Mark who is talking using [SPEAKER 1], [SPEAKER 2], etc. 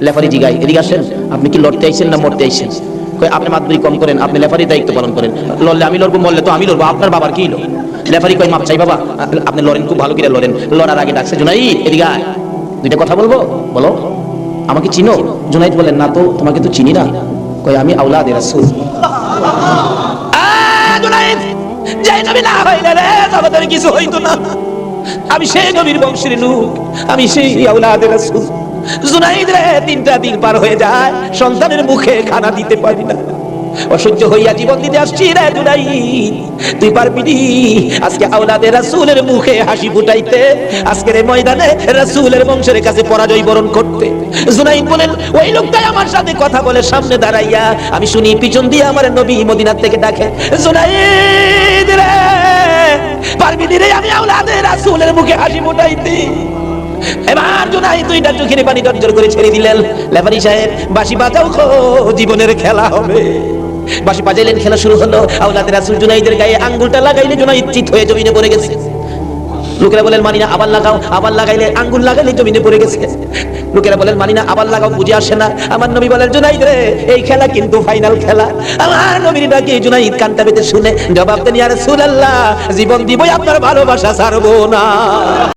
[SPEAKER 1] লেফারি জিগাই, এদিকে আসেন, আপনি কি লড়তে আইছেন না মরতে আইছেন? কই আপনি মাতবরি কম করেন, আপনি লেফারির দায়িত্ব পালন করেন। লড়লে আমি লড়বো, মরলে তো আমি লড়বো, আপনার বাবার কি হলো? লেফারি কই মাপ চাই বাবা, আপনি লড়েন, খুব ভালো করে লড়েন। লড়ার আগে ডাকছে, জুনাইদ এদিকে আয়, দুইটা কথা বলবো, বলো। আমাকে চিনো? জুনাইদ বলেন, না তো, তোমাকে তো চিনি না। কই আমি আওলাদে রাসূল। জুনাইদ, যেই নবী না হইলে রে জগতের কিছু হইতো না। আমি সেই নবীর বংশের লোক, আমি সেই আওলাদে রাসূল। জুনাইদ রে, 3টা দিন পার হয়ে যায়, সন্তানের মুখে খানা দিতে পারি না, অসহ্য হইয়া জীবন দিতে আসছি রে জুনাইদ। তুই পারবি আজকে আওলাদে রাসূলের মুখে হাসি ফুটাইতে, আজকের এই ময়দানে রাসূলের বংশের কাছে পরাজয় বরণ করতে? জুনাইদ বলেন, ওই লোকটাই আমার সাথে কথা বলে সামনে দাঁড়াইয়া, আমি শুনি পিছন দিয়ে আমার নবী মদিনা থেকে ডাকে, জুনাইদ রে, পারবি রে আমি আওলাদে রাসূলের মুখে হাসি ফুটাইতে? এবার জুনাইদ দুইটা চোখের পানি জর্জর করে ছেড়ে দিলেন। লেফারি সাহেব, বাঁশি বাজাও খো, জীবনের খেলা হবে। বাঁশি বাজাইলেন, খেলা শুরু হলো। আওলাদে রাসূল জুনাইদের গায়ে আঙ্গুলটা লাগাইলে জুনাইদ চিত হয়ে জমিনে পড়ে গেছে। লোকেরা বলেন, মানি না, আবার লাগাও। আবার লাগাইলে, আঙ্গুল লাগাইলে জমিনে পড়ে গেছে। লোকেরা বলেন, মানি না, আবার লাগাও, বুঝে আসে না। আমার নবী বলেন, জুনাইদ রে, এই খেলা কিন্তু ফাইনাল খেলা। আমার নবীর ডাকে জুনাইদ কানটা পেতে শুনে জবাব দেন, ইয়া রাসূলুল্লাহ, জীবন দিবই, আপনার ভালোবাসা ছাড়বো না।